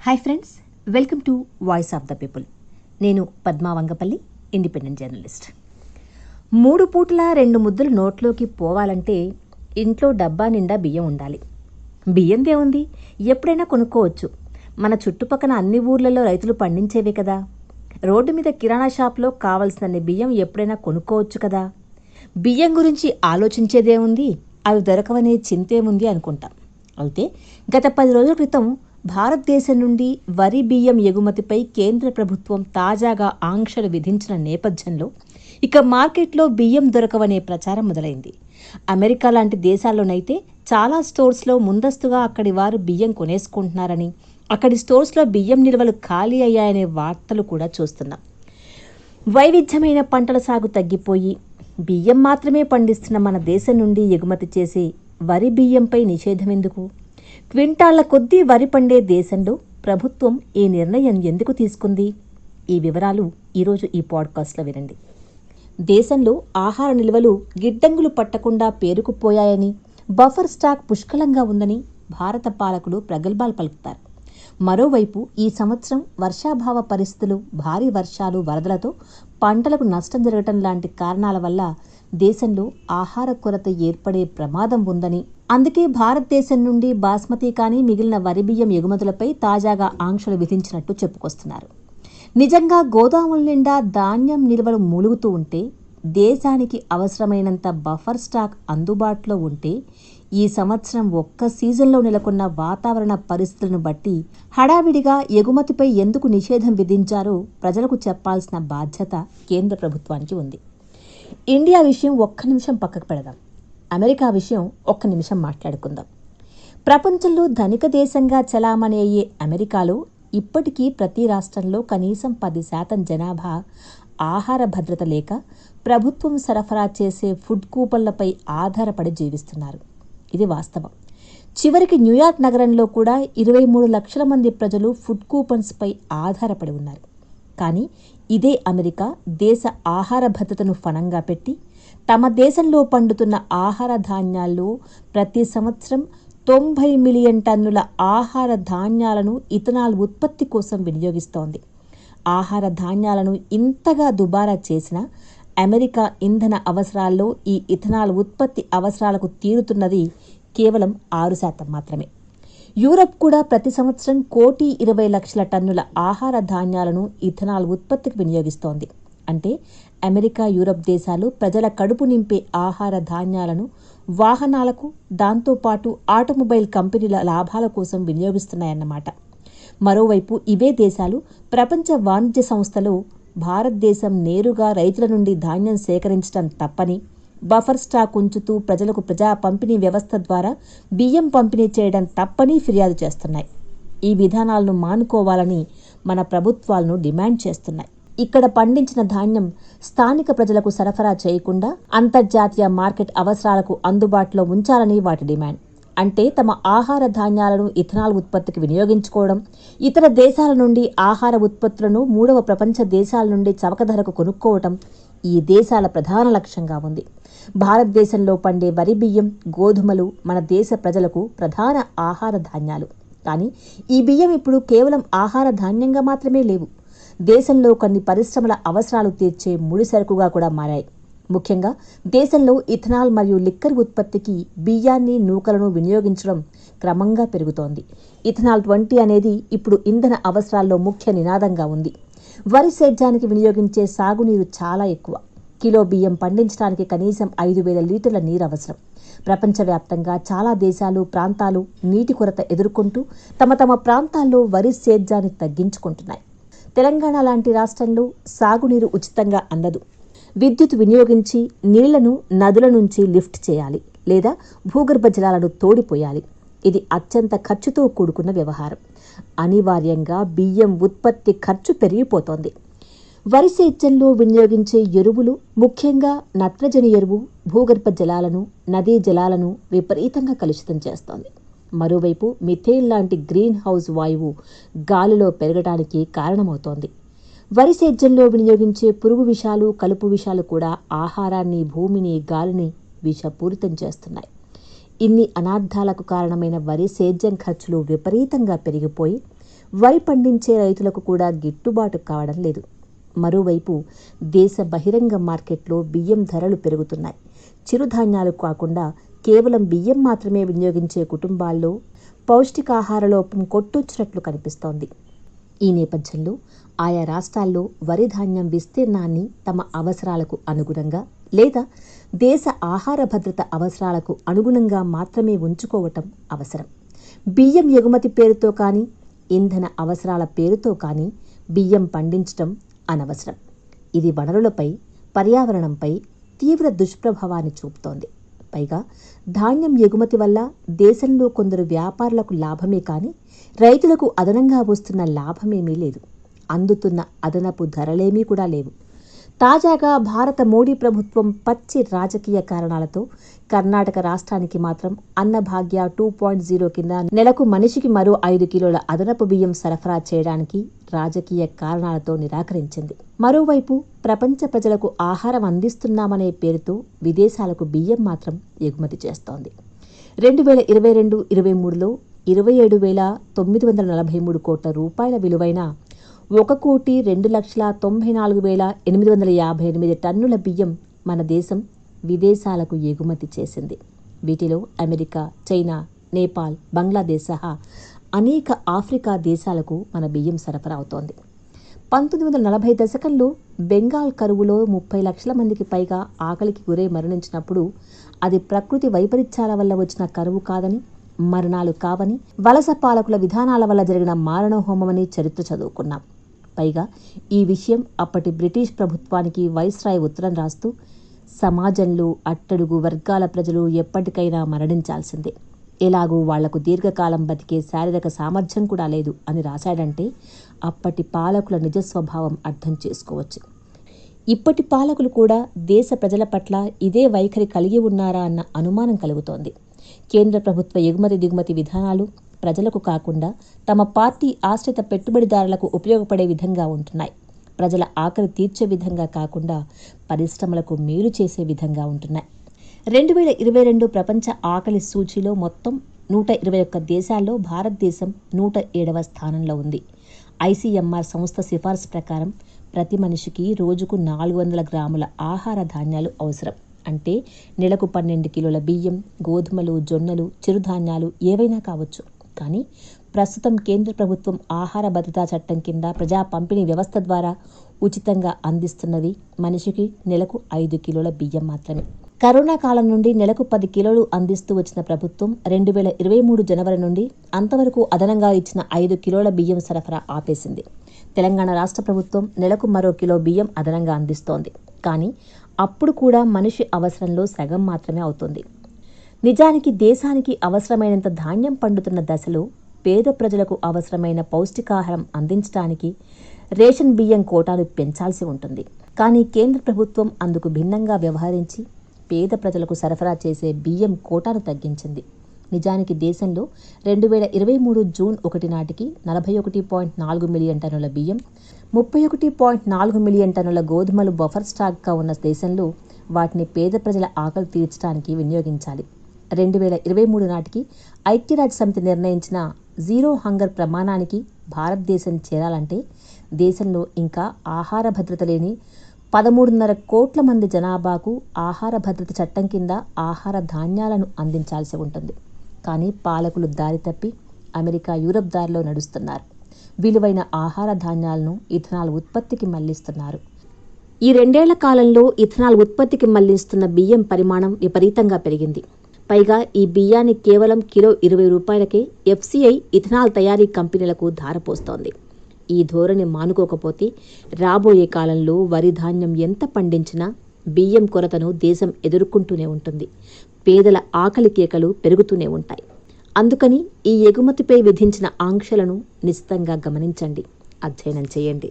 Hi friends, welcome to voice of the people. నేను Padma Vangapalli, independent journalist. 3 పూటల 2 ముద్దలు నోట్లోకి పోవాలంటే ఇంట్లో డబ్బా నిండా బియ్యం ఉండాలి. బియ్యందే ఉంది, ఎప్పుడైనా కొనుక్కోవచ్చు. మన చుట్టుపక్కల అన్ని ఊర్లలో రైతులు పండించేవే కదా. రోడ్డు మీద కిరాణా షాప్లో కావలసినన్ని బియ్యం ఎప్పుడైనా కొనుక్కోవచ్చు కదా. బియ్యం గురించి ఆలోచించేదేముంది, అవి దొరకవనే చింతేముంది అనుకుంటాం. అయితే గత 10 రోజుల క్రితం భారతదేశం నుండి వరి బియ్యం ఎగుమతిపై కేంద్ర ప్రభుత్వం తాజాగా ఆంక్షలు విధించిన నేపథ్యంలో ఇక మార్కెట్లో బియ్యం దొరకవనే ప్రచారం మొదలైంది. అమెరికా లాంటి దేశాల్లోనైతే చాలా స్టోర్స్లో ముందస్తుగా అక్కడి వారు బియ్యం కొనేసుకుంటున్నారని, అక్కడి స్టోర్స్లో బియ్యం నిల్వలు ఖాళీ అయ్యాయనే వార్తలు కూడా చూస్తున్నాం. వైవిధ్యమైన పంటల సాగు తగ్గిపోయి బియ్యం మాత్రమే పండిస్తున్న మన దేశం నుండి ఎగుమతి చేసే వరి బియ్యంపై నిషేధం ఎందుకు? క్వింటాళ్ల కొద్దీ వరి పండే దేశంలో ప్రభుత్వం ఈ నిర్ణయం ఎందుకు తీసుకుంది? ఈ వివరాలు ఈరోజు ఈ పాడ్కాస్ట్లో వినండి. దేశంలో ఆహార నిల్వలు గిడ్డంగులు పట్టకుండా పేరుకుపోయాయని, బఫర్ స్టాక్ పుష్కలంగా ఉందని భారత పాలకులు ప్రగల్భాలు పలుకుతారు. మరోవైపు ఈ సంవత్సరం వర్షాభావ పరిస్థితులు, భారీ వర్షాలు, వరదలతో పంటలకు నష్టం జరగటం లాంటి కారణాల వల్ల దేశంలో ఆహార కొరత ఏర్పడే ప్రమాదం ఉందని, అందుకే భారతదేశం నుండి బాస్మతి కానీ మిగిలిన వరి బియ్యం ఎగుమతులపై తాజాగా ఆంక్షలు విధించినట్టు చెప్పుకొస్తున్నారు. నిజంగా గోదాముల నిండా ధాన్యం నిల్వలు మూలుగుతూ ఉంటే, దేశానికి అవసరమైనంత బఫర్ స్టాక్ అందుబాటులో ఉంటే, ఈ సంవత్సరం ఒక్క సీజన్లో నెలకొన్న వాతావరణ పరిస్థితులను బట్టి హడావిడిగా ఎగుమతిపై ఎందుకు నిషేధం విధించారో ప్రజలకు చెప్పాల్సిన బాధ్యత కేంద్ర ప్రభుత్వానికి ఉంది. ఇండియా విషయం ఒక్క నిమిషం పక్కకు పెడదాం. అమెరికా విషయం ఒక్క నిమిషం మాట్లాడుకుందాం. ప్రపంచంలో ధనిక దేశంగా చలామణి అయ్యే అమెరికాలో ఇప్పటికీ ప్రతి రాష్ట్రంలో కనీసం 10% జనాభా ఆహార భద్రత లేక ప్రభుత్వం సరఫరా చేసే ఫుడ్ కూపన్లపై ఆధారపడి జీవిస్తున్నారు. ఇది వాస్తవం. చివరికి న్యూయార్క్ నగరంలో కూడా 23 లక్షల మంది ప్రజలు ఫుడ్ కూపన్స్పై ఆధారపడి ఉన్నారు. కానీ ఇదే అమెరికా దేశ ఆహార భద్రతను ఫణంగా పెట్టి తమ దేశంలో పండుతున్న ఆహార ధాన్యాల్లో ప్రతి సంవత్సరం 90 మిలియన్ టన్నుల ఆహార ధాన్యాలను ఇథనాల్ ఉత్పత్తి కోసం వినియోగిస్తోంది. ఆహార ధాన్యాలను ఇంతగా దుబారా చేసిన అమెరికా ఇంధన అవసరాల్లో ఈ ఇథనాల్ ఉత్పత్తి అవసరాలకు తీరుతున్నది కేవలం 6% మాత్రమే. యూరప్ కూడా ప్రతి సంవత్సరం 1,20,00,000 టన్నుల ఆహార ధాన్యాలను ఇథనాల్ ఉత్పత్తికి వినియోగిస్తోంది. అంటే అమెరికా, యూరప్ దేశాలు ప్రజల కడుపు నింపే ఆహార ధాన్యాలను వాహనాలకు, దాంతోపాటు ఆటోమొబైల్ కంపెనీల లాభాల కోసం వినియోగిస్తున్నాయన్నమాట. మరోవైపు ఇవే దేశాలు ప్రపంచ వాణిజ్య సంస్థలో భారతదేశం నేరుగా రైతుల నుండి ధాన్యం సేకరించడం తప్పని, బఫర్ స్టాక్ ఉంచుతూ ప్రజలకు ప్రజా పంపిణీ వ్యవస్థ ద్వారా బియ్యం పంపిణీ చేయడం తప్పని ఫిర్యాదు చేస్తున్నాయి. ఈ విధానాలను మానుకోవాలని మన ప్రభుత్వాలను డిమాండ్ చేస్తున్నాయి. ఇక్కడ పండించిన ధాన్యం స్థానిక ప్రజలకు సరఫరా చేయకుండా అంతర్జాతీయ మార్కెట్ అవసరాలకు అందుబాటులో ఉంచాలని వాటి డిమాండ్. అంటే తమ ఆహార ధాన్యాలను ఇథనాల్ ఉత్పత్తికి వినియోగించుకోవడం, ఇతర దేశాల నుండి ఆహార ఉత్పత్తులను 3వ ప్రపంచ దేశాల నుండి చవక ధరకు కొనుక్కోవటం ఈ దేశాల ప్రధాన లక్ష్యంగా ఉంది. భారతదేశంలో పండే వరి బియ్యం, గోధుమలు మన దేశ ప్రజలకు ప్రధాన ఆహార ధాన్యాలు. కానీ ఈ బియ్యం ఇప్పుడు కేవలం ఆహార ధాన్యంగా మాత్రమే లేవు, దేశంలో కొన్ని పరిశ్రమల అవసరాలు తీర్చే ముడి సరుకుగా కూడా మారాయి. ముఖ్యంగా దేశంలో ఇథనాల్ మరియు లిక్కర్ ఉత్పత్తికి బియ్యాన్ని, నూకలను వినియోగించడం క్రమంగా పెరుగుతోంది. ఇథనాల్ 20 అనేది ఇప్పుడు ఇంధన అవసరాల్లో ముఖ్య నినాదంగా ఉంది. వరి సేద్యానికి వినియోగించే సాగునీరు చాలా ఎక్కువ. కిలో బియ్యం పండించడానికి కనీసం 5,000 లీటర్ల నీరు అవసరం. ప్రపంచవ్యాప్తంగా చాలా దేశాలు, ప్రాంతాలు నీటి కొరత ఎదుర్కొంటూ తమ ప్రాంతాల్లో వరి సేద్యాన్ని తగ్గించుకుంటున్నాయి. తెలంగాణ లాంటి రాష్ట్రంలో సాగునీరు ఉచితంగా అందదు. విద్యుత్ వినియోగించి నీళ్లను నదుల నుంచి లిఫ్ట్ చేయాలి, లేదా భూగర్భ జలాలను తోడిపోయాలి. ఇది అత్యంత ఖర్చుతో కూడుకున్న వ్యవహారం. అనివార్యంగా బియ్యం ఉత్పత్తి ఖర్చు పెరిగిపోతోంది. వరి సేద్యంలో వినియోగించే ఎరువులు, ముఖ్యంగా నత్రజని ఎరువు భూగర్భ జలాలను, నదీ జలాలను విపరీతంగా కలుషితం చేస్తోంది. మరోవైపు మిథేన్ లాంటి గ్రీన్ హౌస్ వాయువు గాలిలో పెరగడానికి కారణమవుతోంది. వరి సేద్యంలో వినియోగించే పురుగు విషాలు, కలుపు విషాలు కూడా ఆహారాన్ని, భూమిని, గాలిని విషపూరితం చేస్తున్నాయి. ఇన్ని అనార్థాలకు కారణమైన వరి సేద్యం ఖర్చులు విపరీతంగా పెరిగిపోయి వరి పండించే రైతులకు కూడా గిట్టుబాటు కావడం లేదు. మరోవైపు దేశ బహిరంగ మార్కెట్లో బియ్యం ధరలు పెరుగుతున్నాయి. చిరుధాన్యాలు కాకుండా కేవలం బియ్యం మాత్రమే వినియోగించే కుటుంబాల్లో పౌష్టికాహార లోపం కొట్టొచ్చినట్లు కనిపిస్తోంది. ఈ నేపథ్యంలో ఆయా రాష్ట్రాల్లో వరి ధాన్యం విస్తీర్ణాన్ని తమ అవసరాలకు అనుగుణంగా లేదా దేశ ఆహార భద్రత అవసరాలకు అనుగుణంగా మాత్రమే ఉంచుకోవటం అవసరం. బియ్యం ఎగుమతి పేరుతో కానీ ఇంధన అవసరాల పేరుతో కానీ బియ్యం పండించటం అనవసరం. ఇది వనరులపై, పర్యావరణంపై తీవ్ర దుష్ప్రభావాన్ని చూపుతోంది. పైగా ధాన్యం ఎగుమతి వల్ల దేశంలో కొందరు వ్యాపారులకు లాభమే కానీ రైతులకు అదనంగా వస్తున్న లాభమేమీ లేదు. అందుతున్న అదనపు ధరలేమీ కూడా లేవు. తాజాగా భారత మోడీ ప్రభుత్వం పచ్చి రాజకీయ కారణాలతో కర్ణాటక రాష్ట్రానికి మాత్రం అన్నభాగ్య 2.0 కింద నెలకు మనిషికి మరో 5 కిలోల అదనపు బియ్యం సరఫరా చేయడానికి రాజకీయ కారణాలతో నిరాకరించింది. మరోవైపు ప్రపంచ ప్రజలకు ఆహారం అందిస్తున్నామనే పేరుతో విదేశాలకు బియ్యం మాత్రం ఎగుమతి చేస్తోంది. 2022-23లో 27,943 కోట్ల రూపాయల విలువైన 1,02,94,858 టన్నుల బియ్యం మన దేశం విదేశాలకు ఎగుమతి చేసింది. వీటిలో అమెరికా, చైనా, నేపాల్, బంగ్లాదేశ్ సహా అనేక ఆఫ్రికా దేశాలకు మన బియ్యం సరఫరా అవుతోంది. 1940 దశకంలో బెంగాల్ కరువులో 30 లక్షల మందికి పైగా ఆకలికి గురై మరణించినప్పుడు అది ప్రకృతి వైపరీత్యాల వల్ల వచ్చిన కరువు కాదని, మరణాలు కావని, వలస పాలకుల విధానాల వల్ల జరిగిన మారణహోమమని చరిత్ర చదువుకున్నాం. పైగా ఈ విషయం అప్పటి బ్రిటిష్ ప్రభుత్వానికి వైస్రాయ్ ఉత్తరం రాస్తూ సమాజంలో అట్టడుగు వర్గాల ప్రజలు ఎప్పటికైనా మరణించాల్సిందే, ఎలాగూ వాళ్లకు దీర్ఘకాలం బతికే శారీరక సామర్థ్యం కూడా లేదు అని రాశాడంటే అప్పటి పాలకుల నిజ స్వభావం అర్థం చేసుకోవచ్చు. ఇప్పటి పాలకులు కూడా దేశ ప్రజల పట్ల ఇదే వైఖరి కలిగి ఉన్నారా అన్న అనుమానం కలుగుతోంది. కేంద్ర ప్రభుత్వ ఎగుమతి దిగుమతి విధానాలు ప్రజలకు కాకుండా తమ పార్టీ ఆశ్రిత పెట్టుబడిదారులకు ఉపయోగపడే విధంగా ఉంటున్నాయి. ప్రజల ఆకలి తీర్చే విధంగా కాకుండా పరిశ్రమలకు మేలు చేసే విధంగా ఉంటున్నాయి. 2022 ప్రపంచ ఆకలి సూచీలో మొత్తం 121 దేశాల్లో భారతదేశం 107వ స్థానంలో ఉంది. ICMR సంస్థ సిఫార్సు ప్రకారం ప్రతి మనిషికి రోజుకు 400 గ్రాముల ఆహార ధాన్యాలు అవసరం. అంటే నెలకు 12 కిలోల బియ్యం, గోధుమలు, జొన్నలు, చిరుధాన్యాలు ఏవైనా కావచ్చు. కానీ ప్రస్తుతం కేంద్ర ప్రభుత్వం ఆహార భద్రతా చట్టం కింద ప్రజా పంపిణీ వ్యవస్థ ద్వారా ఉచితంగా అందిస్తున్నది మనిషికి నెలకు 5 కిలోల బియ్యం మాత్రమే. కరోనా కాలం నుండి నెలకు 10 కిలోలు అందిస్తూ వచ్చిన ప్రభుత్వం 2023 జనవరి నుండి అంతవరకు అదనంగా ఇచ్చిన 5 కిలోల బియ్యం సరఫరా ఆపేసింది. తెలంగాణ రాష్ట్ర ప్రభుత్వం నెలకు మరో కిలో బియ్యం అదనంగా అందిస్తోంది. కానీ అప్పుడు కూడా మనిషి అవసరంలో సగం మాత్రమే అవుతుంది. నిజానికి దేశానికి అవసరమైనంత ధాన్యం పండుతున్న దశలో పేద ప్రజలకు అవసరమైన పౌష్టికాహారం అందించడానికి రేషన్ బియ్యం కోటాను పెంచాల్సి ఉంటుంది. కానీ కేంద్ర ప్రభుత్వం అందుకు భిన్నంగా వ్యవహరించి పేద ప్రజలకు సరఫరా చేసే బియ్యం కోటాను తగ్గించింది. నిజానికి దేశంలో 2023 జూన్ 1 నాటికి 41.4 మిలియన్ టన్నుల బియ్యం, 31.4 మిలియన్ టన్నుల గోధుమలు బఫర్ స్టాక్గా ఉన్న దేశంలో వాటిని పేద ప్రజల ఆకలి తీర్చడానికి వినియోగించాలి. 2023 నాటికి ఐక్యరాజ్య సమితి నిర్ణయించిన జీరో హంగర్ ప్రమాణానికి భారతదేశం చేరాలంటే దేశంలో ఇంకా ఆహార భద్రత లేని 13.5 కోట్ల మంది జనాభాకు ఆహార భద్రత చట్టం కింద ఆహార ధాన్యాలను అందించాల్సి ఉంటుంది. కానీ పాలకులు దారి తప్పి అమెరికా, యూరప్ దారిలో నడుస్తున్నారు. విలువైన ఆహార ధాన్యాలను ఇథనాల్ ఉత్పత్తికి మళ్లిస్తున్నారు. ఈ 2 ఏళ్ల కాలంలో ఇథనాల్ ఉత్పత్తికి మళ్లిస్తున్న బియ్యం పరిమాణం విపరీతంగా పెరిగింది. పైగా ఈ బియ్యాన్ని కేవలం కిలో 20 రూపాయలకే FCI ఇథనాల్ తయారీ కంపెనీలకు ధారపోస్తోంది. ఈ ధోరణి మానుకోకపోతే రాబోయే కాలంలో వరి ధాన్యం ఎంత పండించినా బియ్యం కొరతను దేశం ఎదుర్కొంటూనే ఉంటుంది. పేదల ఆకలి కేకలు పెరుగుతూనే ఉంటాయి. అందుకని ఈ ఎగుమతిపై విధించిన ఆంక్షలను నిశితంగా గమనించండి, అధ్యయనం చేయండి.